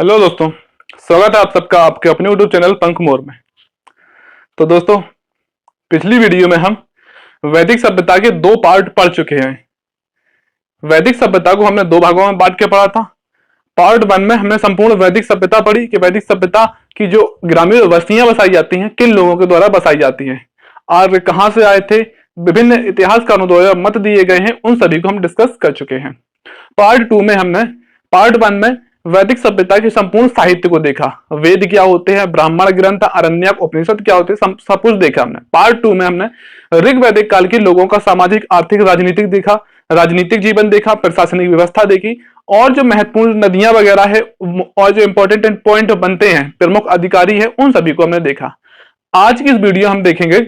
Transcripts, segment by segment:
Hello दोस्तों, स्वागत है आप सबका आपके अपने यूट्यूब चैनल पंख मोर में। तो दोस्तों, पिछली वीडियो में हम वैदिक सभ्यता के दो पार्ट पढ़ चुके हैं। वैदिक सभ्यता को हमने दो भागों में बांट के पढ़ा था। पार्ट वन में हमने संपूर्ण वैदिक सभ्यता पढ़ी कि वैदिक सभ्यता की जो ग्रामीण बस्तियां बसाई जाती हैं किन लोगों के द्वारा बसाई जाती हैं और वे कहां से आए थे, विभिन्न इतिहासकारों द्वारा मत दिए गए हैं, उन सभी को हम डिस्कस कर चुके हैं। पार्ट टू में हमने पार्ट वन में वैदिक सभ्यता के संपूर्ण साहित्य को देखा। वेद क्या होते हैं, ब्राह्मण ग्रंथ, अरण्यक, उपनिषद क्या होते हैं, सब कुछ देखा हमने। पार्ट टू में हमने ऋग वैदिक काल के लोगों का सामाजिक, आर्थिक, राजनीतिक देखा, राजनीतिक जीवन देखा, प्रशासनिक व्यवस्था देखी और जो महत्वपूर्ण नदियां वगैरह है और जो इंपॉर्टेंट पॉइंट बनते हैं, प्रमुख अधिकारी है, उन सभी को हमने देखा। आज की इस वीडियो हम देखेंगे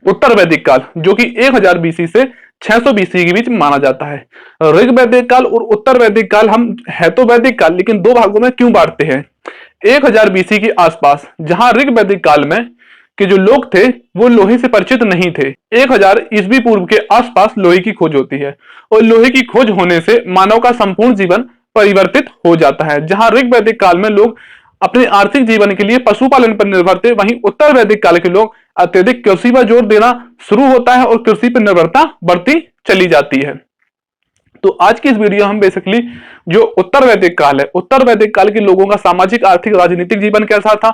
उत्तर वैदिक काल, जो कि 1000 बीसी से 600 बीसी के बीच माना जाता है। ऋग वैदिक काल और उत्तर वैदिक काल हम है तो वैदिक काल, लेकिन दो भागों में क्यों बांटते हैं? 1000 बीसी के आसपास, जहां ऋग वैदिक काल में के जो लोग थे वो लोहे से परिचित नहीं थे। 1000 ईस्वी पूर्व के आसपास लोहे की खोज होती है और लोहे की खोज होने से मानव का संपूर्ण जीवन परिवर्तित हो जाता है। जहां ऋग वैदिक काल में लोग अपने आर्थिक जीवन के लिए पशुपालन पर निर्भर थे, वहीं उत्तर वैदिक काल के लोग अत्यधिक कृषि पर जोर देना शुरू होता है और कृषि पर निर्भरता बढ़ती चली जाती है। तो आज की इस वीडियो हम बेसिकली जो उत्तर वैदिक काल है, उत्तर वैदिक काल के लोगों का सामाजिक, आर्थिक, राजनीतिक जीवन कैसा था,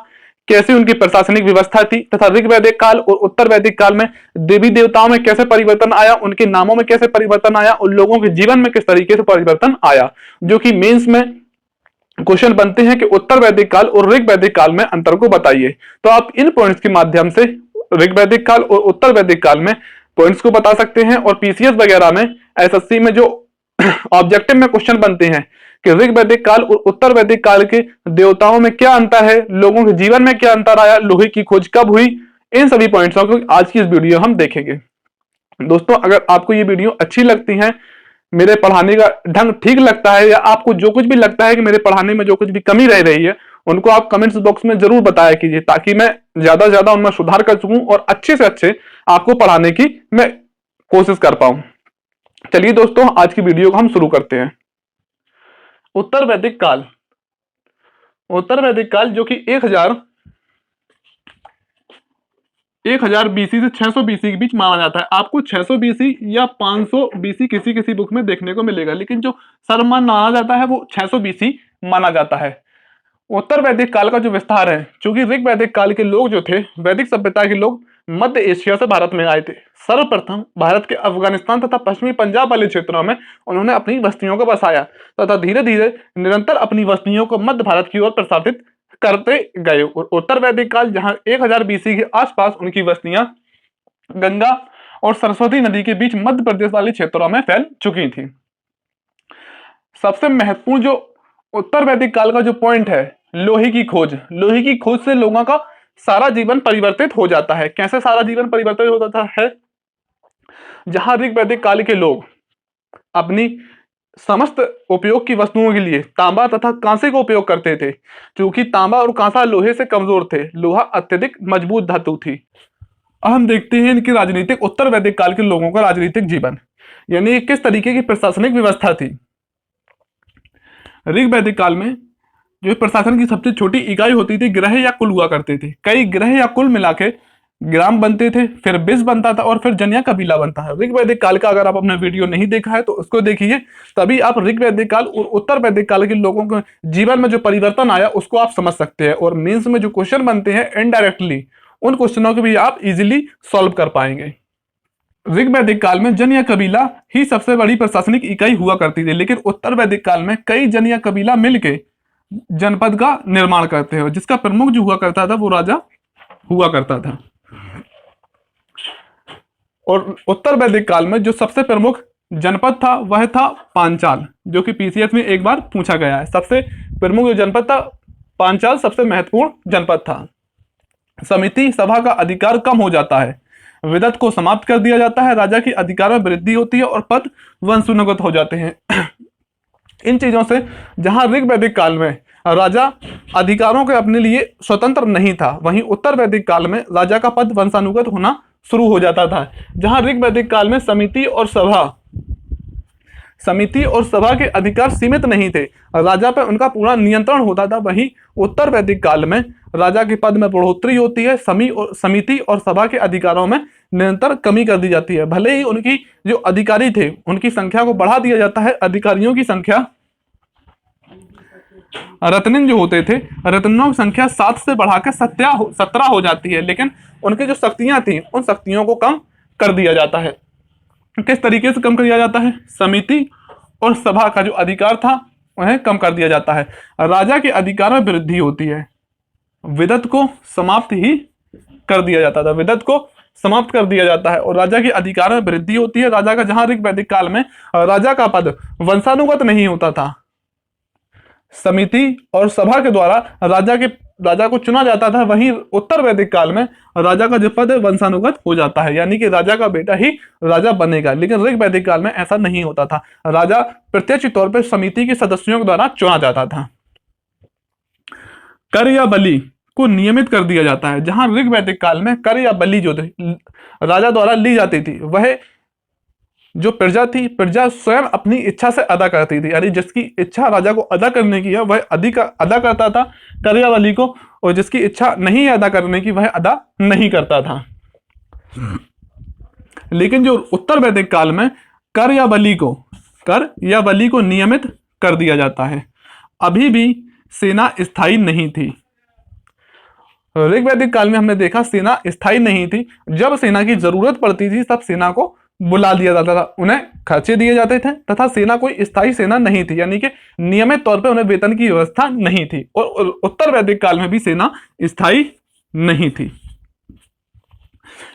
कैसे उनकी प्रशासनिक व्यवस्था थी, तथा ऋग वैदिक काल और उत्तर वैदिक काल में देवी देवताओं में कैसे परिवर्तन आया, उनके नामों में कैसे परिवर्तन आया, उन लोगों के जीवन में किस तरीके से परिवर्तन आया, जो कि मेंस में क्वेश्चन बनते हैं कि उत्तर वैदिक काल और ऋग वैदिक काल में अंतर को बताइए। तो आप इन पॉइंट्स के माध्यम से ऋग वैदिक काल और उत्तर वैदिक काल में पॉइंट्स को बता सकते हैं और पीसीएस वगैरह में, एसएससी में जो ऑब्जेक्टिव में क्वेश्चन बनते हैं कि ऋग वैदिक काल और उत्तर वैदिक काल के देवताओं में क्या अंतर है, लोगों के जीवन में क्या अंतर आया, लोहे की खोज कब हुई, इन सभी पॉइंट्स को आज की इस वीडियो हम देखेंगे। दोस्तों, अगर आपको ये वीडियो अच्छी लगती है, मेरे पढ़ाने का ढंग ठीक लगता है, या आपको जो कुछ भी लगता है कि मेरे पढ़ाने में जो कुछ भी कमी रह रही है, उनको आप कमेंट्स बॉक्स में जरूर बताया कीजिए, ताकि मैं ज्यादा से ज्यादा उनमें सुधार कर सकूं और अच्छे से अच्छे आपको पढ़ाने की मैं कोशिश कर पाऊं। चलिए दोस्तों, आज की वीडियो को हम शुरू करते हैं। उत्तर वैदिक काल, उत्तर वैदिक काल जो कि 1000 बीसी से 600 बीसी के बीच माना जाता है। आपको 600 बीसी या 500 बीसी किसी किसी बुक में देखने को मिलेगा, लेकिन जो सर्वमान्य माना जाता है वो 600 बीसी माना जाता है। उत्तर वैदिक काल का जो विस्तार है, चूंकि ऋग वैदिक काल के लोग जो थे, वैदिक सभ्यता के लोग मध्य एशिया से भारत में आए थे। सर्वप्रथम भारत के अफगानिस्तान तथा पश्चिमी पंजाब वाले क्षेत्रों में उन्होंने अपनी बस्तियों को बसाया तथा धीरे धीरे निरंतर अपनी बस्तियों को मध्य भारत की ओर प्रसारित करते गए। और उत्तर वैदिक काल, जहां 1000 बीसी के आसपास उनकी बस्तियां गंगा और सरस्वती नदी के बीच मध्य प्रदेश वाले क्षेत्रों में फैल चुकी थी। सबसे महत्वपूर्ण जो उत्तर वैदिक काल का जो पॉइंट है, लोहे की खोज। लोहे की खोज से लोगों का सारा जीवन परिवर्तित हो जाता है। कैसे सारा जीवन परिवर्तित हो जाता है? जहां ऋग वैदिक काल के लोग अपनी समस्त उपयोग की वस्तुओं के लिए तांबा तथा कांसे का उपयोग करते थे, क्योंकि तांबा और कांसा लोहे से कमजोर थे, लोहा अत्यधिक मजबूत धातु थी। अब हम देखते हैं इनकी राजनीतिक, उत्तर वैदिक काल के लोगों का राजनीतिक जीवन, यानी किस तरीके की प्रशासनिक व्यवस्था थी। ऋग वैदिक काल में जो प्रशासन की सबसे छोटी इकाई होती थी, ग्रह या कुल हुआ करते थे। कई ग्रह या कुल मिला के ग्राम बनते थे, फिर बिस बनता था और फिर जन कबीला बनता है। ऋग वैदिक काल का अगर आप अपना वीडियो नहीं देखा है तो उसको देखिए, तभी आप ऋग वैदिक काल और उत्तर वैदिक काल के लोगों के जीवन में जो परिवर्तन आया उसको आप समझ सकते हैं। और मेंस में जो क्वेश्चन बनते हैं इनडायरेक्टली, उन क्वेश्चनों को भी आप इजिली सॉल्व कर पाएंगे। ऋग वैदिक काल में जन या कबीला ही सबसे बड़ी प्रशासनिक इकाई हुआ करती थी, लेकिन उत्तर वैदिक काल में कई जन या कबीला मिलके जनपद का निर्माण करते हैं, जिसका प्रमुख जो हुआ करता था वो राजा हुआ करता था। और उत्तर वैदिक काल में जो सबसे प्रमुख जनपद था वह था पांचाल, जो कि पीसीएस में एक बार पूछा गया है। सबसे प्रमुख जो जनपद था पांचाल सबसे महत्वपूर्ण जनपद था। समिति सभा का अधिकार कम हो जाता है, विदत को समाप्त कर दिया जाता है, राजा की अधिकार में वृद्धि होती है और पद वंशानुगत हो जाते हैं। इन चीजों से जहां ऋग वैदिक काल में राजा अधिकारों के अपने लिए स्वतंत्र नहीं था, वहीं उत्तर वैदिक काल में राजा का पद वंशानुगत होना शुरू हो जाता था। जहां ऋग वैदिक काल में समिति और सभा समिति और सभा के अधिकार सीमित नहीं थे, राजा पर उनका पूरा नियंत्रण होता था। वहीं उत्तर वैदिक काल में राजा के पद में बढ़ोतरी होती है, समिति और सभा के अधिकारों में निरंतर कमी कर दी जाती है। भले ही उनकी जो अधिकारी थे उनकी संख्या को बढ़ा दिया जाता है, अधिकारियों की संख्या, रत्निन जो होते थे, रत्नों की संख्या 7 से बढ़ाकर 17 हो जाती है, लेकिन उनकी जो शक्तियां थी उन शक्तियों को कम कर दिया जाता है। किस तरीके से कम कर दिया जाता है? समिति और सभा का जो अधिकार था उन्हें कम कर दिया जाता है। राजा के अधिकार में वृद्धि होती है, विदत को समाप्त ही कर दिया जाता था, विदत को समाप्त कर दिया जाता है और राजा के अधिकार में वृद्धि होती है। राजा का, जहां ऋग वैदिक काल में राजा का पद वंशानुगत नहीं होता था, समिति और सभा के द्वारा राजा को चुना जाता था, वहीं उत्तर वैदिक काल में राजा का जो पद है वंशानुगत हो जाता है, यानी कि राजा का बेटा ही राजा बनेगा। लेकिन ऋग वैदिक काल में ऐसा नहीं होता था, राजा प्रत्यक्ष तौर पर समिति के सदस्यों के द्वारा चुना जाता था। कर या बलि को नियमित कर दिया जाता है। जहां ऋग वैदिक काल में कर या बलि जो राजा द्वारा ली जाती थी, वह जो प्रजा थी, प्रजा स्वयं अपनी इच्छा से अदा करती थी, यानी जिसकी इच्छा राजा को अदा करने की है वह अधिक अदा करता था कर या बलि को, और जिसकी इच्छा नहीं है अदा करने की वह अदा नहीं करता था। लेकिन जो उत्तर वैदिक काल में कर या बलि को नियमित कर दिया जाता है। अभी भी सेना स्थायी नहीं थी। ऋग वैदिक काल में हमने देखा सेना स्थायी नहीं थी, जब सेना की जरूरत पड़ती थी तब सेना को बुला दिया जाता था, उन्हें खर्चे दिए जाते थे, तथा सेना कोई स्थायी सेना नहीं थी, यानी कि नियमित तौर पे उन्हें वेतन की व्यवस्था नहीं थी। और उत्तर वैदिक काल में भी सेना स्थायी नहीं थी।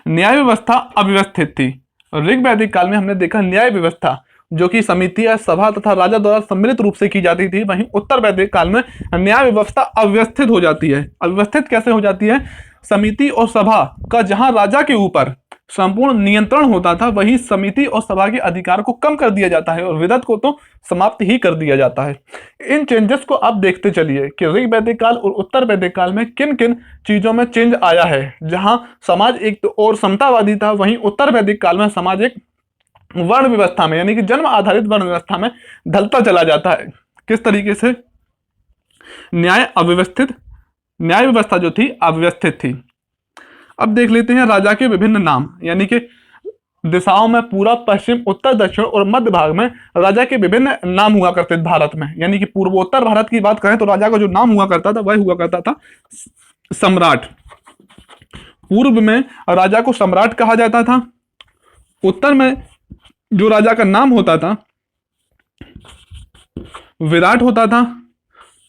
न्याय व्यवस्था अव्यवस्थित थी। ऋग वैदिक काल में हमने देखा न्याय व्यवस्था जो कि समिति या सभा तथा राजा द्वारा सम्मिलित रूप से की जाती थी, वहीं उत्तर वैदिक काल में न्याय व्यवस्था अव्यवस्थित हो जाती है। अव्यवस्थित कैसे हो जाती है? समिति और सभा का जहां राजा के ऊपर संपूर्ण नियंत्रण होता था, वही समिति और सभा के अधिकार को कम कर दिया जाता है और विदत को तो समाप्त ही कर दिया जाता है। इन चेंजेस को आप देखते चलिए कि ऋग वैदिक काल और उत्तर वैदिक काल में किन किन चीजों में चेंज आया है। जहां समाज एक तो और समतावादी था, वहीं उत्तर वैदिक काल में समाज एक वर्ण व्यवस्था में, यानी कि जन्म आधारित वर्ण व्यवस्था में ढलता चला जाता है। किस तरीके से? न्याय व्यवस्था जो थी अव्यवस्थित थी। अब देख लेते हैं राजा के विभिन्न नाम, यानी कि दिशाओं में पूर्व, पश्चिम, उत्तर, दक्षिण और मध्य भाग में राजा के विभिन्न नाम हुआ करते थे भारत में। यानी कि पूर्वोत्तर भारत की बात करें तो राजा का जो नाम हुआ करता था वह हुआ करता था सम्राट। पूर्व में राजा को सम्राट कहा जाता था, उत्तर में जो राजा का नाम होता था विराट होता था,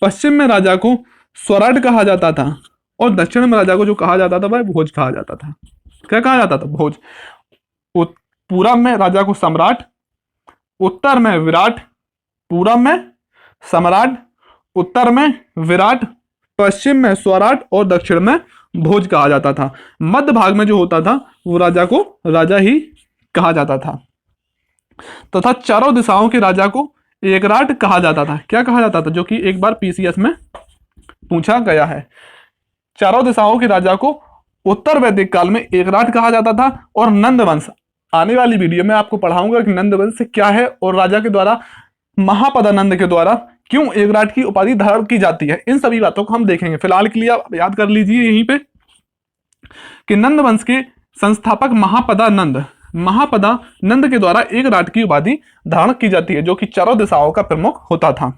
पश्चिम में राजा को स्वराट कहा जाता था और दक्षिण में राजा को जो कहा जाता था वह भोज कहा जाता था। क्या कहा जाता था? भोज। पूरब में राजा को सम्राट, उत्तर में विराट, पूरब में सम्राट, उत्तर में विराट, पश्चिम में स्वराट और दक्षिण में भोज कहा जाता था। मध्य भाग में जो होता था वो राजा को राजा ही कहा जाता था तथा चारों दिशाओं के राजा को एकराट कहा जाता था। क्या कहा जाता था? जो कि एक बार पीसीएस में पूछा गया है। चारों दिशाओं के राजा को उत्तर वैदिक काल में एकराट कहा जाता था। और नंदवंश, आने वाली वीडियो में आपको पढ़ाऊंगा कि नंदवंश क्या है और राजा के द्वारा, महापदानंद के द्वारा क्यों एकराट की उपाधि धारण की जाती है। इन सभी बातों को हम देखेंगे। फिलहाल के लिए आप याद कर लीजिए यहीं पे कि नंदवंश के संस्थापक महापदानंद के द्वारा एकराट की उपाधि धारण की जाती है, जो कि चारों दिशाओं का प्रमुख होता था।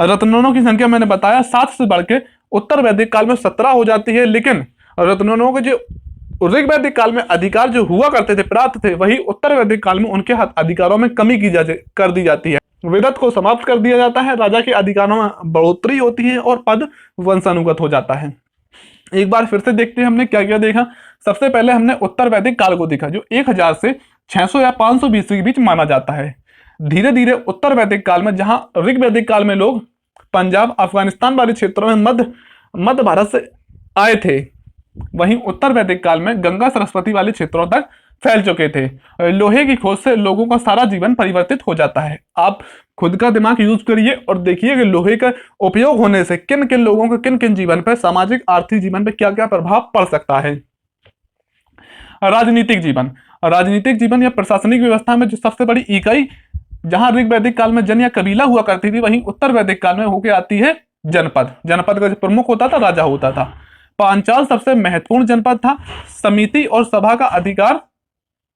रत्नों की संख्या मैंने बताया 7 से बढ़ के उत्तर वैदिक काल में 17 हो जाती है, लेकिन रत्नों के जो ऋग वैदिक काल में अधिकार जो हुआ करते थे, प्राप्त थे, वही उत्तर वैदिक काल में उनके अधिकारों में कमी कर दी जाती है। विदत को समाप्त कर दिया जाता है, राजा के अधिकारों में बढ़ोतरी होती है और पद वंशानुगत हो जाता है। एक बार फिर से देखते हैं हमने क्या क्या देखा। सबसे पहले हमने उत्तर वैदिक काल को देखा जो 1000 से 600 या 500 BC के बीच माना जाता है। धीरे धीरे उत्तर वैदिक काल में, जहां ऋग वैदिक काल में लोग पंजाब, अफगानिस्तान वाले क्षेत्रों में मध्य भारत से आए थे, वहीं उत्तर वैदिक काल में गंगा सरस्वती वाले क्षेत्रों तक फैल चुके थे। लोहे की खोज से लोगों का सारा जीवन परिवर्तित हो जाता है। आप खुद का दिमाग यूज करिए और देखिए कि लोहे का उपयोग होने से किन किन लोगों के किन किन जीवन पर, सामाजिक आर्थिक जीवन पर क्या क्या प्रभाव पड़ सकता है। राजनीतिक जीवन, राजनीतिक जीवन या प्रशासनिक व्यवस्था में जो सबसे बड़ी इकाई जहां ऋग वैदिक काल में जन या कबीला हुआ करती थी, वहीं उत्तर वैदिक काल में होके आती है जनपद। जनपद का जो प्रमुख होता था राजा होता था। पांचाल सबसे महत्वपूर्ण जनपद था। समिति और सभा का अधिकार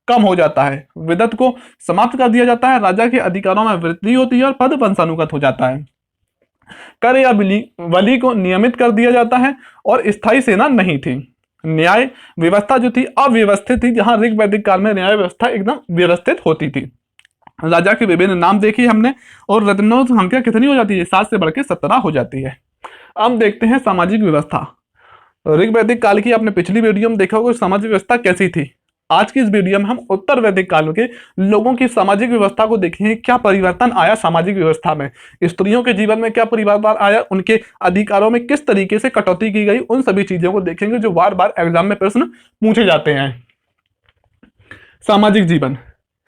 कम हो जाता है, विदत को समाप्त कर दिया जाता है, राजा के अधिकारों में वृद्धि होती है और पद वंशानुगत हो जाता है। कर या बलि को नियमित कर दिया जाता है और स्थायी सेना नहीं थी। न्याय व्यवस्था जो थी अव्यवस्थित थी, जहां ऋग वैदिक काल में न्याय व्यवस्था एकदम व्यवस्थित होती थी। राजा के विभिन्न नाम देखे हमने और रत्नों की संख्या कितनी हो जाती है, 7 से बढ़ के 17 हो जाती है। अब देखते हैं सामाजिक व्यवस्था। ऋग वैदिक काल की आपने पिछली वीडियो में देखा होगा सामाजिक व्यवस्था कैसी थी। आज की इस वीडियो में हम उत्तर वैदिक काल के लोगों की सामाजिक व्यवस्था को देखेंगे, क्या परिवर्तन आया सामाजिक व्यवस्था में, स्त्रियों के जीवन में क्या परिवर्तन आया, उनके अधिकारों में किस तरीके से कटौती की गई, उन सभी चीजों को देखेंगे जो बार बार एग्जाम में प्रश्न पूछे जाते हैं। सामाजिक जीवन,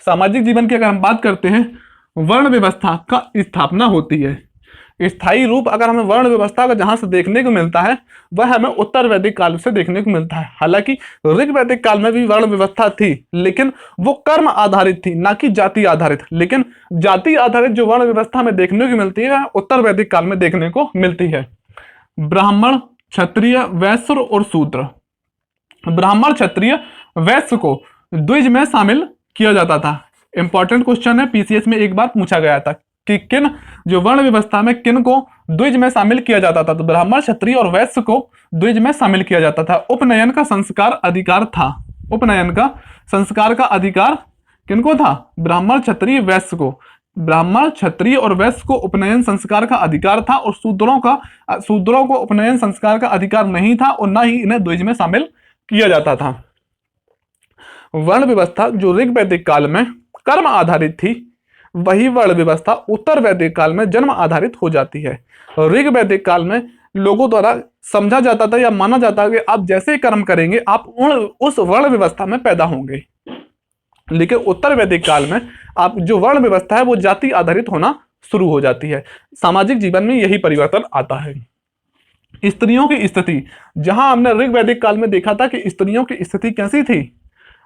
सामाजिक जीवन की अगर हम बात करते हैं, वर्ण व्यवस्था का स्थापना होती है। स्थायी रूप अगर हमें वर्ण व्यवस्था का जहां से देखने को मिलता है, वह हमें उत्तर वैदिक काल से देखने को मिलता है। हालांकि ऋग वैदिक काल में भी वर्ण व्यवस्था थी, लेकिन वो कर्म आधारित थी, ना कि जाति आधारित। लेकिन जाति आधारित जो वर्ण व्यवस्था में देखने को मिलती है, वह उत्तर वैदिक काल में देखने को मिलती है। ब्राह्मण, क्षत्रिय, वैश्य और शूद्र। ब्राह्मण, क्षत्रिय, वैश्य को द्विज में शामिल किया जाता था। इंपॉर्टेंट क्वेश्चन है, पीसीएस में एक बार पूछा गया था कि किन जो वर्ण व्यवस्था में किन को द्विज में शामिल किया जाता था, तो ब्राह्मण, क्षत्रिय और वैश्य को द्विज में शामिल किया जाता था। उपनयन का संस्कार अधिकार था। उपनयन का संस्कार का अधिकार किनको था, ब्राह्मण, क्षत्रिय, वैश्य को। ब्राह्मण, क्षत्रिय और वैश्य को उपनयन संस्कार का अधिकार था और शूद्रों को उपनयन संस्कार का अधिकार नहीं था और ना ही इन्हें द्विज में शामिल किया जाता था। वर्ण व्यवस्था जो ऋग वैदिक काल में कर्म आधारित थी, वही वर्ण व्यवस्था उत्तर वैदिक काल में जन्म आधारित हो जाती है। ऋग वैदिक काल में लोगों द्वारा समझा जाता था या माना जाता है कि आप जैसे कर्म करेंगे आप उस वर्ण व्यवस्था में पैदा होंगे। लेकिन उत्तर वैदिक काल में आप जो वर्ण व्यवस्था है वो जाति आधारित होना शुरू हो जाती है। सामाजिक जीवन में यही परिवर्तन आता है। स्त्रियों की स्थिति, जहां हमने ऋग वैदिक काल में देखा था कि स्त्रियों की स्थिति कैसी थी,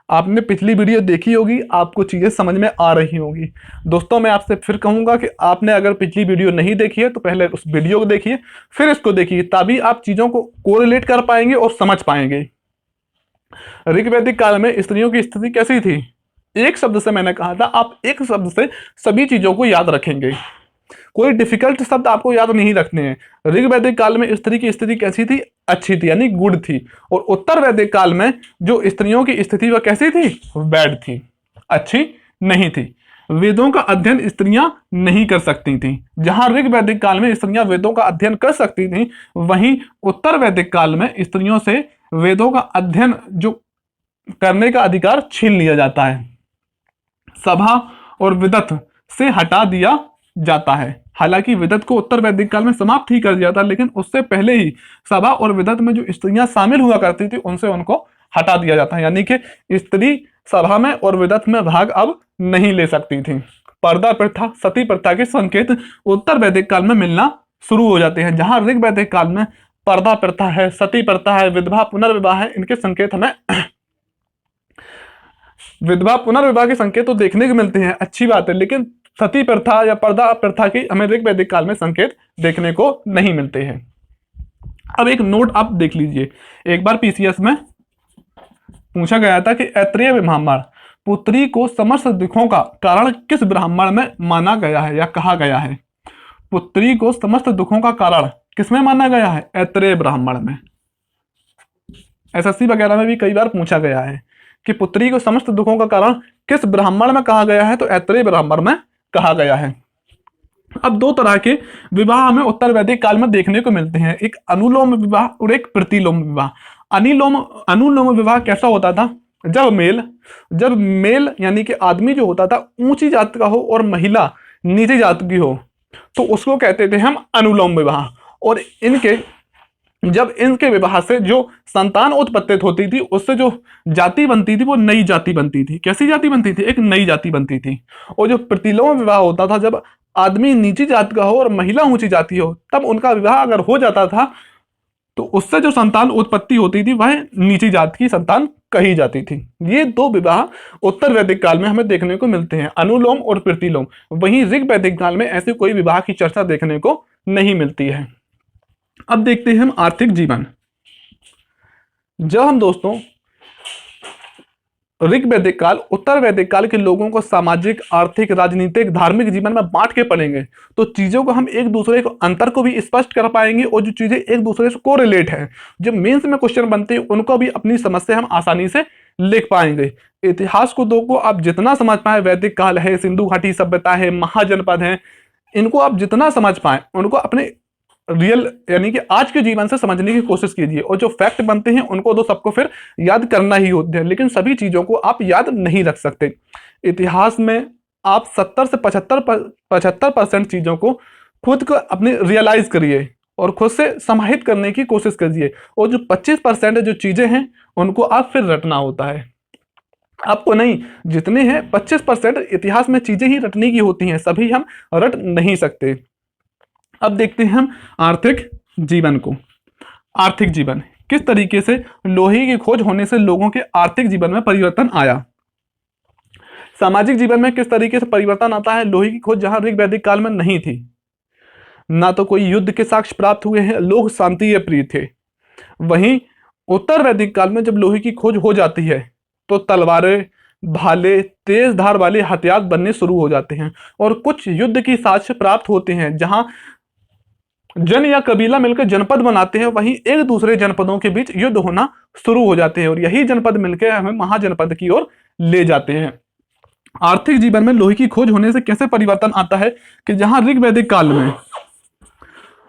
आपने पिछली वीडियो देखी होगी, आपको चीजें समझ में आ रही होंगी। दोस्तों मैं आपसे फिर कहूंगा कि आपने अगर पिछली वीडियो नहीं देखी है तो पहले उस वीडियो को देखिए, फिर इसको देखिए, तभी आप चीजों को कोरिलेट कर पाएंगे और समझ पाएंगे। ऋग वैदिक काल में स्त्रियों की स्थिति कैसी थी, एक शब्द से मैंने कहा था आप एक शब्द से सभी चीजों को याद रखेंगे, कोई डिफिकल्ट शब्द आपको याद नहीं रखने हैं। ऋग वैदिक काल में स्त्री की स्थिति कैसी थी, अच्छी थी, यानी गुड थी। और उत्तर वैदिक काल में जो स्त्रियों की स्थिति वह कैसी थी, बैड थी, अच्छी नहीं थी। वेदों का अध्ययन स्त्रियां नहीं कर सकती थी। जहां ऋग वैदिक काल में स्त्रियां वेदों का अध्ययन कर सकती थी, वहीं उत्तर वैदिक काल में स्त्रियों से वेदों का अध्ययन जो करने का अधिकार छीन लिया जाता है। सभा और विदत से हटा दिया जाता है। हालांकि विदत को उत्तर वैदिक काल में समाप्त ही कर दिया था, लेकिन उससे पहले ही सभा और विदत में जो स्त्रियां शामिल हुआ करती थी उनसे उनको हटा दिया जाता है, यानी कि स्त्री सभा में और विदत में भाग अब नहीं ले सकती थी। पर्दा प्रथा, सती प्रथा के संकेत उत्तर वैदिक काल में मिलना शुरू हो जाते हैं। जहां ऋग वैदिक काल में पर्दा प्रथा है, सती प्रथा है, विधवा पुनर्विवाह है, इनके संकेत हमें विधवा पुनर्विवाह के संकेत तो देखने को मिलते हैं, अच्छी बात है, लेकिन सती प्रथा या पर्दा प्रथा की हमें ऋग वैदिक काल में संकेत देखने को नहीं मिलते हैं। अब एक नोट आप देख लीजिए, एक बार पीसीएस में पूछा गया था कि ऐत्रेय ब्राह्मण पुत्री को समस्त दुखों का कारण किस ब्राह्मण में माना गया है या कहा गया है। पुत्री को समस्त दुखों का कारण किसमें माना गया है, ऐत्रेय ब्राह्मण में। एसएससी वगैरह में भी कई बार पूछा गया है कि पुत्री को समस्त दुखों का कारण किस ब्राह्मण में कहा गया है, तो ऐत्रेय ब्राह्मण में कहा गया है। अब दो तरह के विवाह हमें उत्तर वैदिक काल में देखने को मिलते हैं, एक अनुलोम विवाह और एक प्रतिलोम विवाह। अनुलोम विवाह कैसा होता था, जब मेल यानी कि आदमी जो होता था ऊंची जात का हो और महिला नीची जात की हो, तो उसको कहते थे हम अनुलोम विवाह। और जब इनके विवाह से जो संतान उत्पत्तित होती थी, उससे जो जाति बनती थी वो नई जाति बनती थी। कैसी जाति बनती थी, एक नई जाति बनती थी। और जो प्रतिलोम विवाह होता था, जब आदमी नीची जात का हो और महिला ऊंची जाति हो, तब उनका विवाह अगर हो जाता था तो उससे जो संतान उत्पत्ति होती थी वह नीची जाति की संतान कही जाती थी। ये दो विवाह उत्तर वैदिक काल में हमें देखने को मिलते हैं, अनुलोम और प्रतिलोम। वहीं ऋग वैदिक काल में ऐसे कोई विवाह की चर्चा देखने को नहीं मिलती है। अब देखते हैं हम आर्थिक जीवन। जब हम दोस्तों ऋग वैदिक काल उत्तर वैदिक काल के लोगों को सामाजिक, आर्थिक, राजनीतिक, धार्मिक जीवन में बांट के पढ़ेंगे तो चीजों को हम एक दूसरे को अंतर को भी स्पष्ट कर पाएंगे, और जो चीजें एक दूसरे से कोरिलेट है, जो मेंस में क्वेश्चन बनते हैं, उनको भी अपनी समस्या हम आसानी से लिख पाएंगे। इतिहास को दो को आप जितना समझ पाए, वैदिक काल है, सिंधु घाटी सभ्यता है, महाजनपद है, इनको आप जितना समझ पाए उनको अपने रियल यानी कि आज के जीवन से समझने की कोशिश कीजिए, और जो फैक्ट बनते हैं उनको तो सबको फिर याद करना ही होते हैं, लेकिन सभी चीजों को आप याद नहीं रख सकते। इतिहास में आप 70 से 75% चीजों को खुद को अपने रियलाइज करिए और खुद से समाहित करने की कोशिश कीजिए, और जो 25% जो चीजें हैं उनको आप फिर रटना होता है। आपको नहीं, जितने हैं 25% इतिहास में चीजें ही रटने की होती हैं, सभी हम रट नहीं सकते। अब देखते हैं हम आर्थिक जीवन को। आर्थिक जीवन किस तरीके से लोहे की खोज होने से लोगों के आर्थिक जीवन में परिवर्तन आया। सामाजिक जीवन में किस तरीके से परिवर्तन आता है। लोहे की खोज जहां ऋग वैदिक काल में नहीं थी, ना तो कोई युद्ध के साक्ष्य प्राप्त हुए हैं, लोग शांति प्रिय थे। वहीं उत्तर वैदिक काल में जब लोहे की खोज हो जाती है तो तलवारें, भाले, तेज धार वाले हथियार बनने शुरू हो जाते हैं, और कुछ युद्ध की साक्ष्य प्राप्त होते हैं जहां जन या कबीला मिलकर जनपद बनाते हैं, वहीं एक दूसरे जनपदों के बीच युद्ध होना शुरू हो जाते हैं, और यही जनपद मिलकर हमें महाजनपद की ओर ले जाते हैं। आर्थिक जीवन में लोहे की खोज होने से कैसे परिवर्तन आता है कि जहां ऋग वैदिक काल में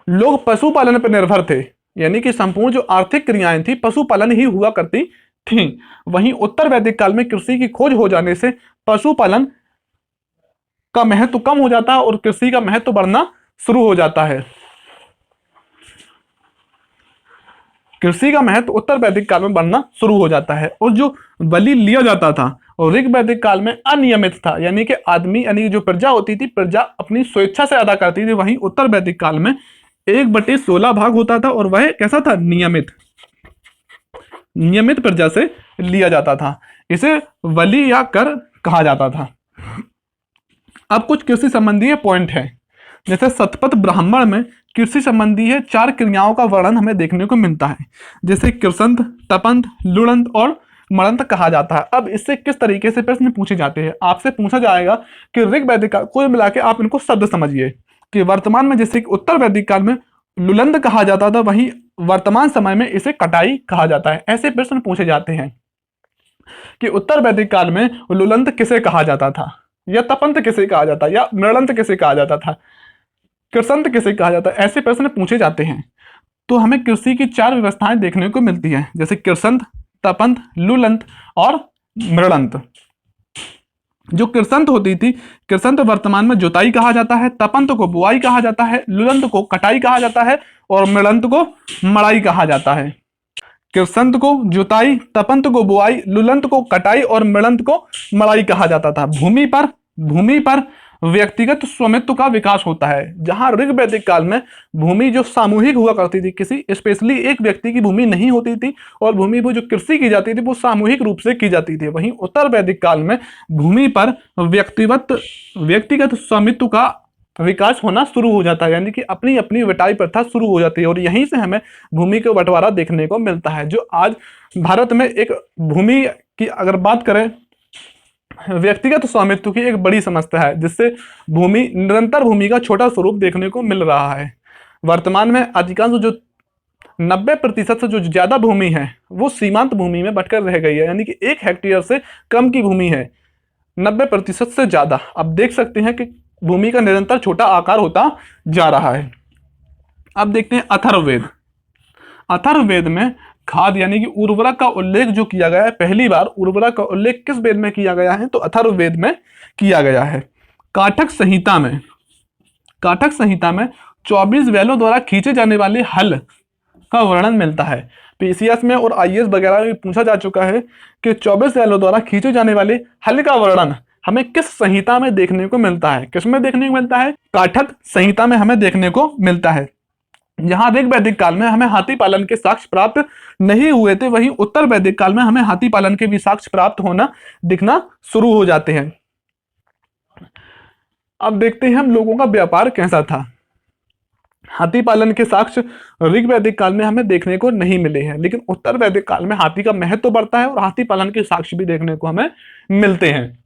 लोग पशुपालन पर निर्भर थे, यानी कि संपूर्ण जो आर्थिक क्रियाएं थी पशुपालन ही हुआ करती थी, वहीं उत्तर वैदिक काल में कृषि की खोज हो जाने से पशुपालन का महत्व कम हो जाता है और कृषि का महत्व बढ़ना शुरू हो जाता है। कृषि का महत्व उत्तर वैदिक काल में बढ़ना शुरू हो जाता है, और जो बलि लिया जाता था और ऋग वैदिक काल में अनियमित था, यानी कि आदमी यानी जो प्रजा होती थी, प्रजा अपनी स्वेच्छा से अदा करती थी। वहीं उत्तर वैदिक काल में 1/16 भाग होता था, और वह कैसा था, नियमित प्रजा से लिया जाता था। इसे बलि या कर कहा जाता था। अब कुछ कृषि संबंधी पॉइंट है, जैसे शतपथ ब्राह्मण में कृषि संबंधी 4 क्रियाओं का वर्णन हमें देखने को मिलता है, जैसे कृषंत, तपंत, लुड़ंत और मड़ंत कहा जाता है। अब इससे किस तरीके से प्रश्न पूछे जाते हैं, आपसे पूछा जाएगा कि ऋग वैदिक काल, कुल मिला के आप इनको शब्द समझिए कि वर्तमान में जैसे उत्तर वैदिक काल में लुलंद कहा जाता था, वहीं वर्तमान समय में इसे कटाई कहा जाता है। ऐसे प्रश्न पूछे जाते हैं कि उत्तर वैदिक काल में लुलंद किसे कहा जाता था, या तपंत किसे कहा जाता, या मृणंत किसे कहा जाता था, कृषंत किसे कहा जाता है। ऐसे प्रश्न पूछे जाते हैं। तो हमें कृषि की 4 व्यवस्थाएं देखने को मिलती हैं, जैसे कृषंत, तपंत, लुलंत और मृणंत। जो कृषंत होती थी, कृषंत वर्तमान में जुताई कहा जाता है, तपंत को बुआई कहा जाता है, लुलंत को कटाई कहा जाता है, और मृणंत को मड़ाई कहा जाता है। कृषंत को जुताई, तपंत को बुआई, लुलंत को कटाई और मृणंत को मड़ाई कहा जाता था। भूमि पर व्यक्तिगत स्वामित्व का विकास होता है। जहां ऋग वैदिक काल में भूमि जो सामूहिक हुआ करती थी, किसी स्पेशली एक व्यक्ति की भूमि नहीं होती थी, और भूमि पर जो कृषि की जाती थी वो सामूहिक रूप से की जाती थी। वहीं उत्तर वैदिक काल में भूमि पर व्यक्तिगत स्वामित्व का विकास होना शुरू हो जाता है, यानी कि अपनी अपनी बटाई प्रथा शुरू हो जाती है, और यहीं से हमें भूमि का बंटवारा देखने को मिलता है। जो आज भारत में एक भूमि की अगर बात करें, व्यक्तिगत स्वामित्व की एक बड़ी समस्या है, जिससे निरंतर भूमि का छोटा स्वरूप देखने को मिल रहा है। वर्तमान में अधिकांश जो 90% से जो ज्यादा भूमि है वो सीमांत भूमि में बटकर रह गई है, यानी कि 1 हेक्टेयर से कम की भूमि है 90% से ज्यादा। अब देख सकते हैं कि भूमि का निरंतर छोटा आकार होता जा रहा है। अब देखते हैं अथर्ववेद। अथर्ववेद में खाद यानी कि उर्वरक का उल्लेख जो किया गया है, पहली बार उर्वरक का उल्लेख किस वेद में किया गया है, तो अथर्ववेद में किया गया है। काठक संहिता में 24 बैलों द्वारा खींचे जाने वाले हल का वर्णन मिलता है। पीसीएस में और आईएएस वगैरह में पूछा जा चुका है कि 24 बैलों द्वारा खींचे जाने वाले हल का वर्णन हमें किस संहिता में देखने को मिलता है। किसमें देखने को मिलता है, काठक संहिता में हमें देखने को मिलता है। जहां ऋग वैदिक काल में हमें हाथी पालन के साक्ष्य प्राप्त नहीं हुए थे, वहीं उत्तर वैदिक काल में हमें हाथी पालन के भी साक्ष्य प्राप्त होना दिखना शुरू हो जाते हैं। अब देखते हैं हम लोगों का व्यापार कैसा था। हाथी पालन के साक्ष्य ऋग वैदिक काल में हमें देखने को नहीं मिले हैं, लेकिन उत्तर वैदिक काल में हाथी का महत्व तो बढ़ता है और हाथी पालन के साक्ष्य भी देखने को हमें मिलते हैं।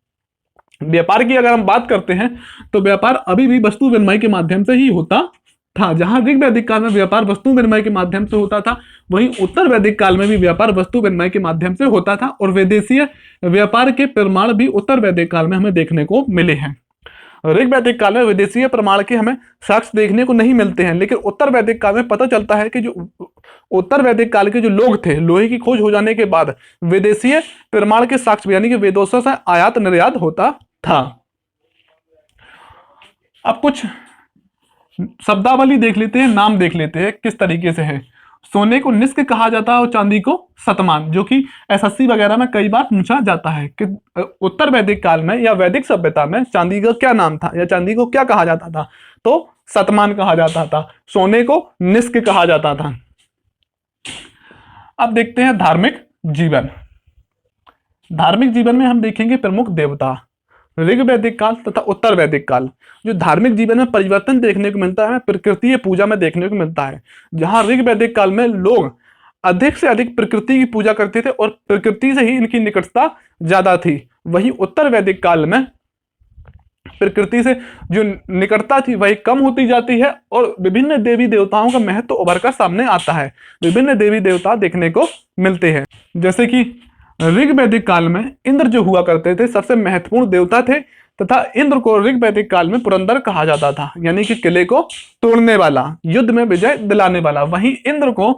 व्यापार की अगर हम बात करते हैं तो व्यापार अभी भी वस्तु विनिमय के माध्यम से ही होता था। जहां ऋग वैदिक काल में व्यापार वस्तु विनिमय के माध्यम से होता था, वहीं उत्तर वैदिक काल में भी व्यापार वस्तु विनिमय के माध्यम से होता था, और विदेशीय व्यापार के प्रमाण भी उत्तर वैदिक काल में हमें देखने को मिले हैं। ऋग वैदिक काल में विदेशीय प्रमाण के हमें साक्ष्य देखने को नहीं मिलते हैं, लेकिन उत्तर वैदिक काल में पता चलता है कि जो उत्तर वैदिक काल के जो लोग थे, लोहे की खोज हो जाने के बाद विदेशीय प्रमाण के साक्ष्य यानी कि वेदों से आयात निर्यात होता था। अब कुछ शब्दावली देख लेते हैं, नाम देख लेते हैं किस तरीके से है। सोने को निष्क कहा जाता है और चांदी को शतमान, जो कि एसएससी वगैरह में कई बार पूछा जाता है कि उत्तर वैदिक काल में या वैदिक सभ्यता में चांदी का क्या नाम था या चांदी को क्या कहा जाता था, तो शतमान कहा जाता था, सोने को निष्क कहा जाता था। अब देखते हैं धार्मिक जीवन। धार्मिक जीवन में हम देखेंगे प्रमुख देवता। ऋग वैदिक काल तथा उत्तर वैदिक काल, जो धार्मिक जीवन में परिवर्तन देखने को मिलता है प्रकृति पूजा में देखने को मिलता है। जहां ऋग वैदिक काल में लोग अधिक से अधिक प्रकृति की पूजा करते थे और प्रकृति से ही इनकी निकटता ज्यादा थी, वहीं उत्तर वैदिक काल में प्रकृति से जो निकटता थी वही कम होती जाती है और विभिन्न देवी देवताओं का महत्व उभर कर सामने आता है। विभिन्न देवी देवता देखने को मिलते हैं, जैसे कि ऋग वैदिक काल में इंद्र जो हुआ करते थे सबसे महत्वपूर्ण देवता थे, तथा इंद्र को ऋग वैदिक काल में पुरंदर कहा जाता था, यानी कि किले को तोड़ने वाला, युद्ध में विजय दिलाने वाला। वहीं इंद्र को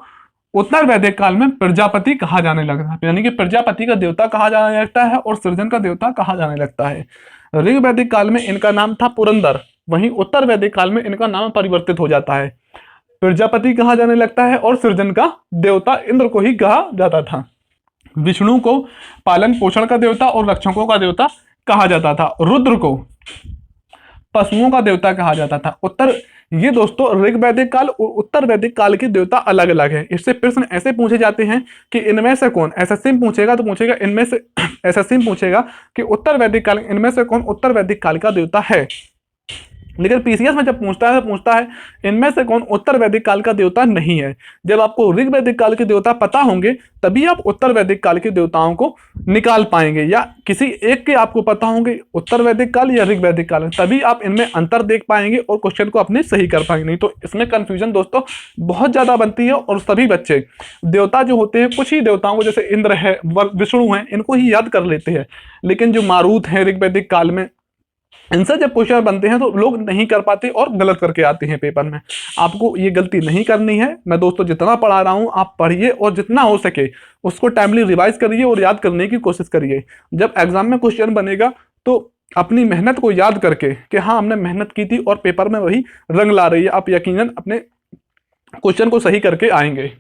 उत्तर वैदिक काल में प्रजापति कहा जाने लगा, यानी कि प्रजापति का देवता कहा जाने लगता है और सृजन का देवता कहा जाने लगता है। ऋग वैदिक काल में इनका नाम था पुरंदर, वहीं उत्तर वैदिक काल में इनका नाम परिवर्तित हो जाता है, प्रजापति कहा जाने लगता है और सृजन का देवता इंद्र को ही कहा जाता था। विष्णु को पालन पोषण का देवता और रक्षकों का देवता कहा जाता था। रुद्र को पशुओं का देवता कहा जाता था। ये दोस्तों ऋग वैदिक काल और उत्तर वैदिक काल के देवता अलग अलग है। इससे प्रश्न ऐसे पूछे जाते हैं कि इनमें से कौन, एसएससी में पूछेगा तो पूछेगा इनमें से, एसएससी में पूछेगा कि उत्तर वैदिक काल इनमें से कौन उत्तर वैदिक काल का देवता है, लेकिन पीसीएस में जब पूछता है तो पूछता है इनमें से कौन उत्तर वैदिक काल का देवता नहीं है। जब आपको ऋग वैदिक काल के देवता पता होंगे तभी आप उत्तर वैदिक काल के देवताओं को निकाल पाएंगे, या किसी एक के आपको पता होंगे उत्तर वैदिक काल या ऋग वैदिक काल, तभी आप इनमें अंतर देख पाएंगे और क्वेश्चन को अपने सही कर पाएंगे। नहीं तो इसमें कंफ्यूजन दोस्तों बहुत ज्यादा बनती है और सभी बच्चे देवता जो होते हैं, कुछ ही देवताओं को जैसे इंद्र है, विष्णु है, इनको ही याद कर लेते हैं, लेकिन जो मारुत है ऋग वैदिक काल में, इनसे जब क्वेश्चन बनते हैं तो लोग नहीं कर पाते और गलत करके आते हैं पेपर में। आपको ये गलती नहीं करनी है। मैं दोस्तों जितना पढ़ा रहा हूं आप पढ़िए और जितना हो सके उसको टाइमली रिवाइज करिए और याद करने की कोशिश करिए। जब एग्जाम में क्वेश्चन बनेगा तो अपनी मेहनत को याद करके कि हाँ हमने मेहनत की थी और पेपर में वही रंग ला रही है, आप यकीनन अपने क्वेश्चन को सही करके आएंगे।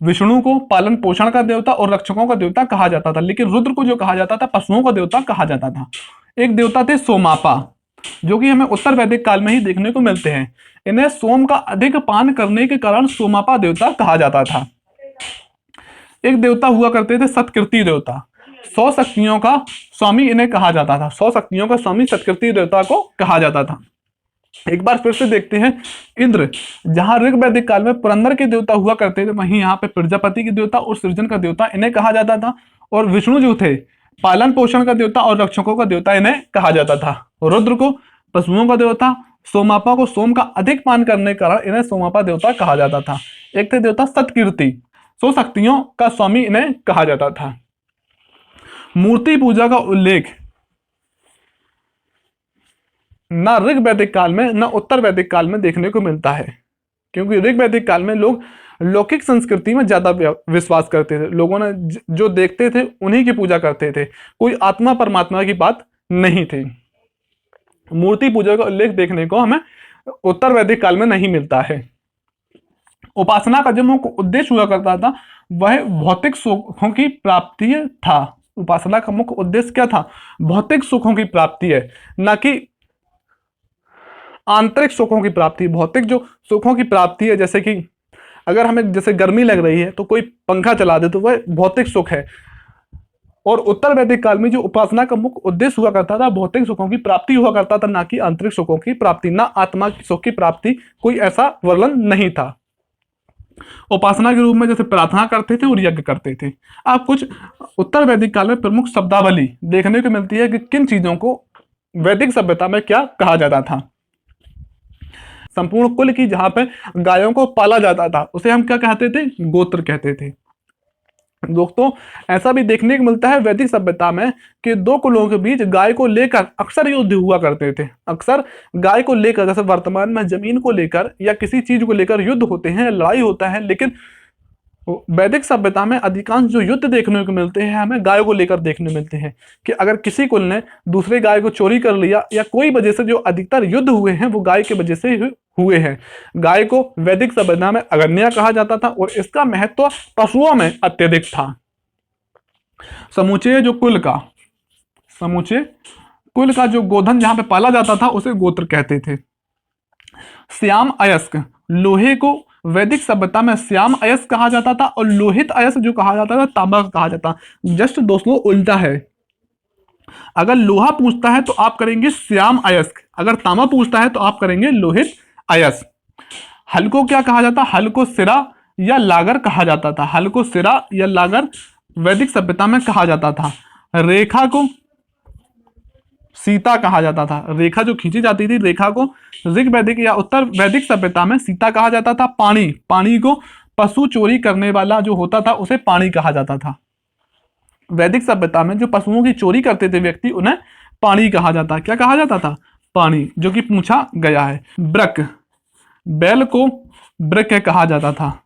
विष्णु को पालन पोषण का देवता और रक्षकों का देवता कहा जाता था, लेकिन रुद्र को जो कहा जाता था पशुओं का देवता कहा जाता था। एक देवता थे सोमापा, जो कि हमें उत्तर वैदिक काल में ही देखने को मिलते हैं। इन्हें सोम का अधिक पान करने के कारण सोमापा देवता कहा जाता था। एक देवता हुआ करते थे सतकीर्ति देवता, 100 शक्तियों का स्वामी इन्हें कहा जाता था। 100 शक्तियों का स्वामी सतकीर्ति देवता को कहा जाता था। एक बार फिर से देखते हैं इंद्र, जहां ऋग वैदिक काल में पुरंदर के देवता हुआ करते थे, वहीं यहाँ पे प्रजापति के देवता और सृजन का देवता इन्हें कहा जाता था। और विष्णु जो थे पालन पोषण का देवता और रक्षकों का देवता इन्हें कहा जाता था। रुद्र को पशुओं का देवता, सोमापा को सोम का अधिक पान करने के कारण इन्हें सोमापा देवता कहा जाता था। एक थे देवता सतकीर्ति, 100 शक्तियों का स्वामी इन्हें कहा जाता था। मूर्ति पूजा का उल्लेख ना ऋग वैदिक काल में ना उत्तर वैदिक काल में देखने को मिलता है, क्योंकि ऋग वैदिक काल में लोग लौकिक संस्कृति में ज्यादा विश्वास करते थे। लोगों ने जो देखते थे उन्हीं की पूजा करते थे, कोई आत्मा परमात्मा की बात नहीं थी। मूर्ति पूजा का उल्लेख देखने को हमें उत्तर वैदिक काल में नहीं मिलता है। उपासना का जो मुख्य उद्देश्य हुआ करता था वह भौतिक सुखों की प्राप्ति था। उपासना का मुख्य उद्देश्य क्या था? भौतिक सुखों की प्राप्ति है, ना कि आंतरिक सुखों की प्राप्ति, भौतिक जो सुखों की प्राप्ति है, जैसे कि अगर हमें जैसे गर्मी लग रही है तो कोई पंखा चला दे तो वह भौतिक सुख है। और उत्तर वैदिक काल में जो उपासना का मुख्य उद्देश्य हुआ करता था, भौतिक सुखों की प्राप्ति हुआ करता था, ना कि आंतरिक सुखों की प्राप्ति, ना आत्मा की सुख की प्राप्ति, कोई ऐसा वर्णन नहीं था। उपासना के रूप में जैसे प्रार्थना करते थे और यज्ञ करते थे। अब कुछ उत्तर वैदिक काल में प्रमुख शब्दावली देखने को मिलती है कि किन चीजों को वैदिक सभ्यता में क्या कहा जाता था। संपूर्ण कुल की जहां पे गायों को पाला जाता था उसे हम क्या कहते थे, गोत्र कहते थे। दोस्तों ऐसा भी देखने को मिलता है वैदिक सभ्यता में कि दो कुलों के बीच गाय को लेकर अक्सर युद्ध हुआ करते थे। अक्सर गाय को लेकर, जैसे वर्तमान में जमीन को लेकर या किसी चीज को लेकर युद्ध होते हैं, लड़ाई होता है, लेकिन वैदिक सभ्यता में अधिकांश जो युद्ध देखने को मिलते हैं हमें गाय को लेकर देखने मिलते हैं कि अगर किसी कुल ने दूसरे गाय को चोरी कर लिया या कोई वजह से जो अधिकतर युद्ध हुए हैं वो गाय की वजह से हुए हैं। गाय को वैदिक सभ्यता में अग्रण्य कहा जाता था और इसका महत्व पशुओं में अत्यधिक था। समूचे कुल का जो गोधन जहां पे पाला जाता था उसे गोत्र कहते थे। श्याम अयस्क, लोहे को वैदिक सभ्यता में श्याम अयस्क कहा जाता था और लोहित अयस्क जो कहा जाता था तांबा कहा जाता। जस्ट दोस्तों उल्टा है, अगर लोहा पूछता है तो आप करेंगे श्याम अयस्क, अगर तांबा पूछता है तो आप करेंगे लोहित अयस्क। हल को क्या कहा जाता, हल को सिरा या लागर कहा जाता था। हल को सिरा या लागर वैदिक सभ्यता में कहा जाता था। रेखा को सीता कहा जाता था। रेखा जो खींची जाती थी, रेखा को ऋग वैदिक या उत्तर वैदिक सभ्यता में सीता कहा जाता था। पानी को पशु चोरी करने वाला जो होता था उसे पानी कहा जाता था। वैदिक सभ्यता में जो पशुओं की चोरी करते थे व्यक्ति उन्हें पानी कहा जाता। क्या कहा जाता था, पानी, जो कि पूछा गया है। ब्रक, बैल को ब्रक कहा जाता था।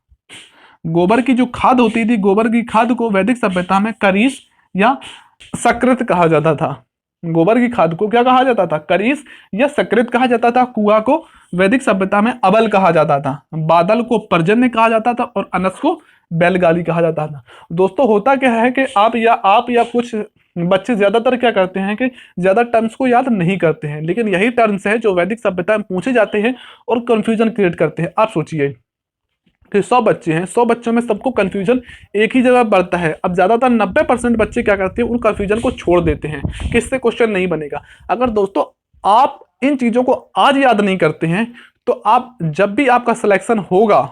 गोबर की जो खाद होती थी, गोबर की खाद को वैदिक सभ्यता में करीस या सकृत कहा जाता था। गोबर की खाद को क्या कहा जाता था, करीस या सकृत कहा जाता था। कुआ को वैदिक सभ्यता में अबल कहा जाता था। बादल को पर्जन्य कहा जाता था और अनस को बैलगाली कहा जाता था। दोस्तों होता क्या है कि आप या कुछ बच्चे ज्यादातर क्या करते हैं कि ज्यादा टर्म्स को याद नहीं करते हैं, लेकिन यही टर्म्स है जो वैदिक सभ्यता में पूछे जाते हैं और कंफ्यूजन क्रिएट करते हैं। आप सोचिए कि 100 बच्चे हैं, 100 बच्चों में सबको कंफ्यूजन एक ही जगह बढ़ता है। अब ज्यादातर 90% बच्चे क्या करते हैं, उन कंफ्यूजन को छोड़ देते हैं कि इससे क्वेश्चन नहीं बनेगा। अगर दोस्तों आप इन चीजों को आज याद नहीं करते हैं तो आप जब भी आपका सिलेक्शन होगा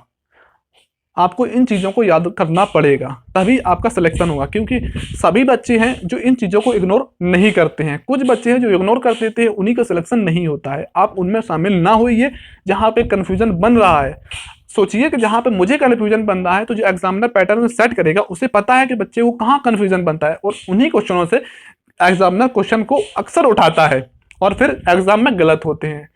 आपको इन चीजों को याद करना पड़ेगा, तभी आपका सिलेक्शन होगा। क्योंकि सभी बच्चे हैं जो इन चीजों को इग्नोर नहीं करते हैं, कुछ बच्चे हैं जो इग्नोर कर देते हैं, उन्हीं का सिलेक्शन नहीं होता है। आप उनमें शामिल ना होइए जहां पे कंफ्यूजन बन रहा है। सोचिए कि जहां पे मुझे कंफ्यूजन बन रहा है तो जो एग्जामिनर पैटर्न सेट करेगा उसे पता है कि बच्चे को कहाँ कंफ्यूजन बनता है, और उन्हीं क्वेश्चनों से एग्जामिनर क्वेश्चन को अक्सर उठाता है और फिर एग्जाम में गलत होते हैं।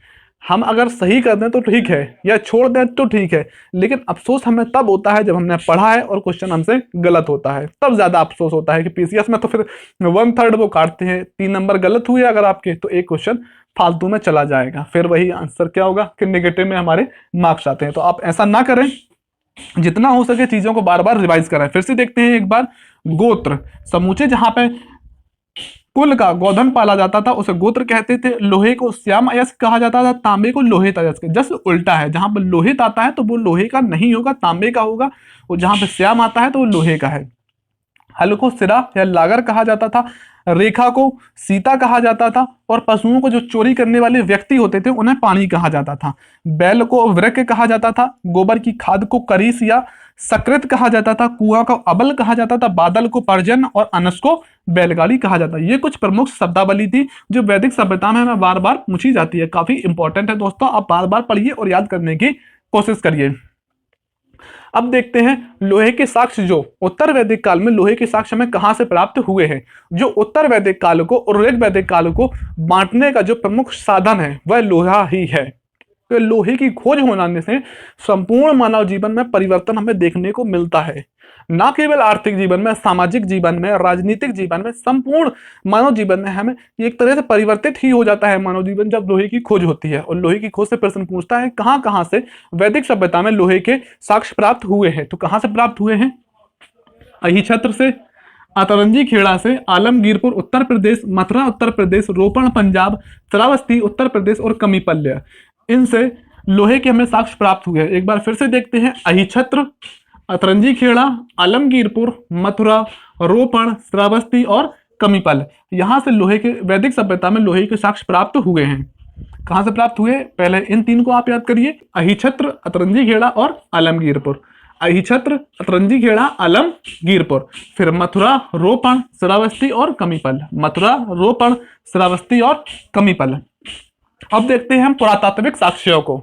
हम अगर सही कर दें तो ठीक है या छोड़ दें तो ठीक है, लेकिन अफसोस हमें तब होता है जब हमने पढ़ा है और क्वेश्चन हमसे गलत होता है, तब ज्यादा अफसोस होता है। कि पीसीएस में तो फिर 1/3 वो काटते हैं, 3 नंबर गलत हुए अगर आपके तो एक क्वेश्चन फालतू में चला जाएगा, फिर वही आंसर क्या होगा कि नेगेटिव में हमारे मार्क्स आते हैं। तो आप ऐसा ना करें, जितना हो सके चीजों को बार बार रिवाइज करें। फिर से देखते हैं एक बार, गोत्र समूचे जहां पे कुल का गोधन पाला जाता था उसे गोत्र कहते थे। लोहे को श्याम अयस्क कहा जाता था, तांबे को लोहित अयस्क। जस्ट उल्टा है, जहां पर लोहित आता है तो वो लोहे का नहीं होगा, तांबे का होगा, और जहां पे श्याम आता है तो वो लोहे का है। हल को सिरा या लागर कहा जाता था। रेखा को सीता कहा जाता था, और पशुओं को जो चोरी करने वाले व्यक्ति होते थे उन्हें पानी कहा जाता था। बैल को वृक कहा जाता था। गोबर की खाद को करीस या सकृत कहा जाता था। कुआं को अबल कहा जाता था। बादल को पर्जन और अनस को बैलगाड़ी कहा जाता है। ये कुछ प्रमुख शब्दावली थी जो वैदिक सभ्यता में हमें बार बार पूछी जाती है। काफी इंपॉर्टेंट है दोस्तों, आप बार बार पढ़िए और याद करने की कोशिश करिए। अब देखते हैं लोहे के साक्ष्य जो उत्तर वैदिक काल में लोहे के साक्ष्य हमें कहां से प्राप्त हुए हैं। जो उत्तर वैदिक काल को और ऋग वैदिक काल को बांटने का जो प्रमुख साधन है वह लोहा ही है। तो लोहे की खोज होने से संपूर्ण मानव जीवन में परिवर्तन हमें देखने को मिलता है। न केवल आर्थिक जीवन में, सामाजिक जीवन में, राजनीतिक जीवन में, संपूर्ण मानव जीवन में हमें एक तरह से परिवर्तित ही हो जाता है मानव जीवन जब लोहे की खोज होती है। और लोहे की खोज से प्रश्न पूछता है कहां कहां से वैदिक सभ्यता में लोहे के साक्ष्य प्राप्त हुए हैं। तो कहां से प्राप्त हुए हैं? अहिछत्र से, अतरंजी खेड़ा से, आलमगीरपुर उत्तर प्रदेश, मथुरा उत्तर प्रदेश, रोपण पंजाब, श्रावस्ती उत्तर प्रदेश और कमीपल्य। इनसे लोहे के हमें साक्ष्य प्राप्त हुए हैं। एक बार फिर से देखते हैं, अहिछत्र, अतरंजी खेड़ा, आलमगीरपुर, मथुरा, रोपण, श्रावस्ती और कमीपल, यहां से लोहे के वैदिक सभ्यता में लोहे के साक्ष्य प्राप्त हुए हैं। कहां से प्राप्त हुए? पहले इन तीन को आप याद करिए, अहिछत्र, अतरंजी खेड़ा और आलमगीरपुर। अहिछत्र, अतरंजी खेड़ा, आलमगीरपुर, फिर मथुरा, रोपण, श्रावस्ती और कमीपल। मथुरा, रोपण, श्रावस्ती और कमीपल। अब देखते हैं हम पुरातात्विक साक्ष्यों को।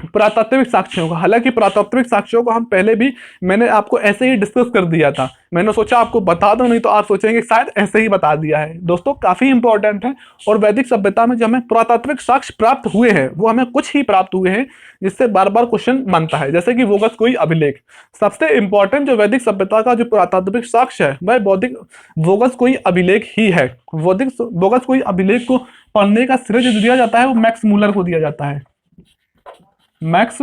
पुरातात्विक साक्ष्यों को, हालांकि पुरातात्विक साक्ष्यों को हम पहले भी मैंने आपको ऐसे ही डिस्कस कर दिया था। मैंने सोचा आपको बता दूं, नहीं तो आप सोचेंगे शायद ऐसे ही बता दिया है। दोस्तों काफी इंपॉर्टेंट है, और वैदिक सभ्यता में जो हमें पुरातात्विक साक्ष्य प्राप्त हुए हैं वो हमें कुछ ही प्राप्त हुए हैं जिससे बार बार क्वेश्चन बनता है, जैसे कि वोगत्सकोई अभिलेख। सबसे इंपॉर्टेंट जो वैदिक सभ्यता का जो पुरातात्विक साक्ष्य है वह वोगत्सकोई अभिलेख ही है। वोगत्सकोई अभिलेख को पढ़ने का श्रेय जो दिया जाता है वो मैक्स मूलर को दिया जाता है। मैक्स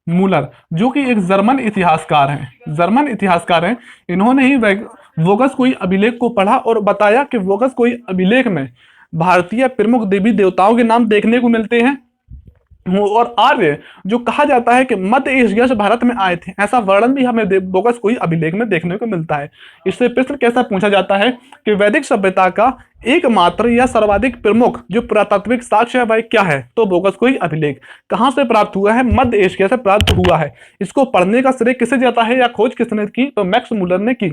मूलर, जो कि एक जर्मन इतिहासकार हैं। इन्होंने ही वोगत्सकोई अभिलेख को पढ़ा और बताया कि वोगत्सकोई अभिलेख में भारतीय प्रमुख देवी देवताओं के नाम देखने को मिलते हैं, और आर्य जो कहा जाता है कि मध्य एशिया से भारत में आए थे, ऐसा वर्णन भी हमें वोगत्सकोई अभिलेख में देखने को मिलता है। इससे प्रश्न कैसा पूछा जाता है कि वैदिक सभ्यता का एकमात्र या सर्वाधिक प्रमुख जो पुरातात्विक साक्ष्य है वह क्या है? तो वोगत्सकोई अभिलेख। कहां से प्राप्त हुआ है? मध्य एशिया से प्राप्त हुआ है। इसको पढ़ने का श्रेय किसे जाता है या खोज किसने की? तो मैक्स मूलर ने की।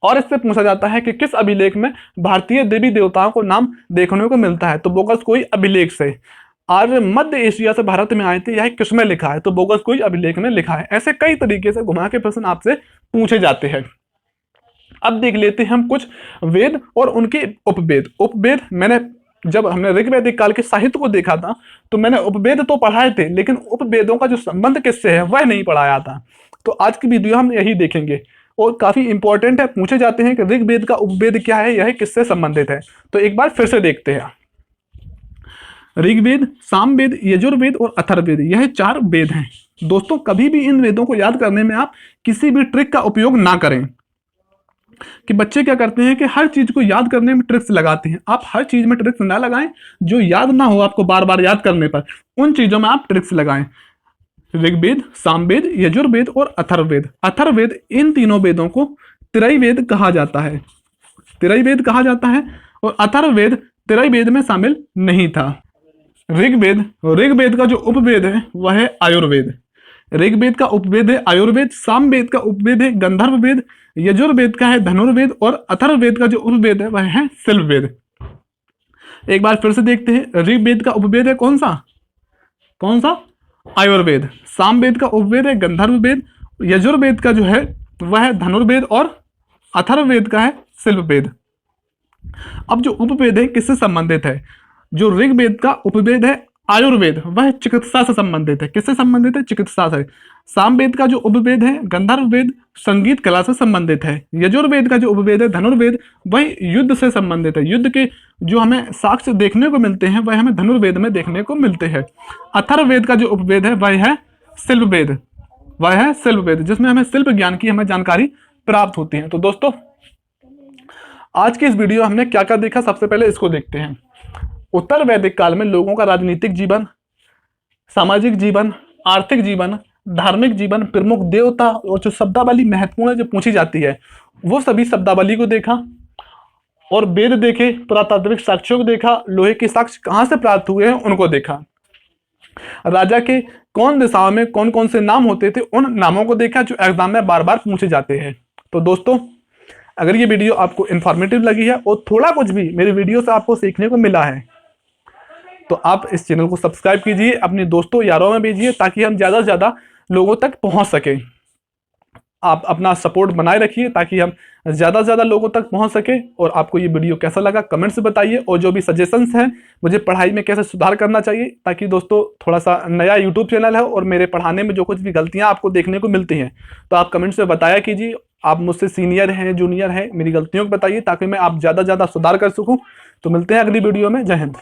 और इससे पूछा जाता है कि किस अभिलेख में भारतीय देवी देवताओं को नाम देखने को मिलता है? तो वोगत्सकोई अभिलेख से। आर्य मध्य एशिया से भारत में आए थे, यह किसमें लिखा है? तो वोगत्सकोई अभिलेख में लिखा है। ऐसे कई तरीके से घुमा के प्रश्न आपसे पूछे जाते हैं। अब देख लेते हैं हम कुछ वेद और उनके उपवेद। उपवेद जब हमने ऋग्वैदिक काल के साहित्य को देखा था तो मैंने उपवेद तो पढ़ाए थे, लेकिन उपवेदों का जो संबंध किससे है वह नहीं पढ़ाया था। तो आज की वीडियो हम यही देखेंगे, और काफी इंपॉर्टेंट है। पूछे जाते हैं कि ऋग्वेद का उपवेद क्या है, यह किससे संबंधित है। तो एक बार फिर से देखते हैं, ऋग्वेद, सामवेद, यजुर्वेद और अथर्ववेद, यह 4 वेद हैं। दोस्तों कभी भी इन वेदों को याद करने में आप किसी भी ट्रिक का उपयोग ना करें, कि बच्चे क्या करते हैं कि हर चीज को याद करने में ट्रिक्स लगाते हैं। आप हर चीज में ट्रिक्स ना लगाएं, जो याद ना हो आपको बार बार याद करने पर, उन चीजों में आप ट्रिक्स लगाएं। ऋग्वेद, सामवेद, यजुर्वेद और अथर्ववेद। अथर्ववेद, इन तीनों वेदों को त्रैवेद कहा जाता है। त्रैवेद कहा जाता है, और अथर्ववेद त्रैवेद में शामिल नहीं था। ऋग्वेद का जो उपवेद है वह है आयुर्वेद। ऋग्वेद का उपवेद है आयुर्वेद, सामवेद का उपवेद है गंधर्व वेद, यजुर्वेद का है धनुर्वेद, और अथर्ववेद का जो उपवेद है वह है शिल्पवेद। एक बार फिर से देखते हैं, ऋग्वेद का उपवेद है कौन सा? आयुर्वेद। सामवेद का उपवेद है गंधर्व वेद, यजुर्वेद का जो है वह है धनुर्वेद, और अथर्ववेद का है शिल्पवेद। अब जो उपवेद है किससे संबंधित है? जो ऋग्वेद का उपवेद है आयुर्वेद वह चिकित्सा से संबंधित है। किससे संबंधित है? चिकित्सा से। सामवेद का जो उपवेद है गंधर्व वेद संगीत कला से संबंधित है। यजुर्वेद का जो उपवेद है धनुर्वेद वह युद्ध से संबंधित है। युद्ध के जो हमें साक्ष्य देखने को मिलते हैं वह हमें धनुर्वेद में देखने को मिलते हैं। अथर्ववेद का जो उपवेद है वह है शिल्पवेद, जिसमें हमें शिल्प ज्ञान की हमें जानकारी प्राप्त होती है। तो दोस्तों आज की इस वीडियो हमने क्या क्या देखा, सबसे पहले इसको देखते हैं। उत्तर वैदिक काल में लोगों का राजनीतिक जीवन, सामाजिक जीवन, आर्थिक जीवन, धार्मिक जीवन, प्रमुख देवता और जो शब्दावली महत्वपूर्ण जो पूछी जाती है वो सभी शब्दावली को देखा, और वेद देखे, पुरातात्विक साक्ष्यों को देखा, लोहे के साक्ष्य कहाँ से प्राप्त हुए हैं उनको देखा, राजा के कौन दिशाओं में कौन कौन से नाम होते थे उन नामों को देखा जो एग्जाम में बार बार पूछे जाते हैं। तो दोस्तों अगर ये वीडियो आपको इन्फॉर्मेटिव लगी है और थोड़ा कुछ भी मेरी वीडियो से आपको सीखने को मिला है तो आप इस चैनल को सब्सक्राइब कीजिए, अपने दोस्तों यारों में भेजिए ताकि हम ज़्यादा से ज़्यादा लोगों तक पहुंच सकें। आप अपना सपोर्ट बनाए रखिए ताकि हम ज़्यादा से ज़्यादा लोगों तक पहुंच सके। और आपको ये वीडियो कैसा लगा कमेंट से बताइए, और जो भी सजेशंस हैं मुझे पढ़ाई में कैसे सुधार करना चाहिए, ताकि दोस्तों थोड़ा सा नया यूट्यूब चैनल है और मेरे पढ़ाने में जो कुछ भी गलतियाँ आपको देखने को मिलती हैं तो आप कमेंट से बताया कीजिए। आप मुझसे सीनियर हैं, जूनियर हैं, मेरी गलतियों को बताइए ताकि मैं आप ज़्यादा से ज़्यादा सुधार कर सकूँ। तो मिलते हैं अगली वीडियो में। जय हिंद।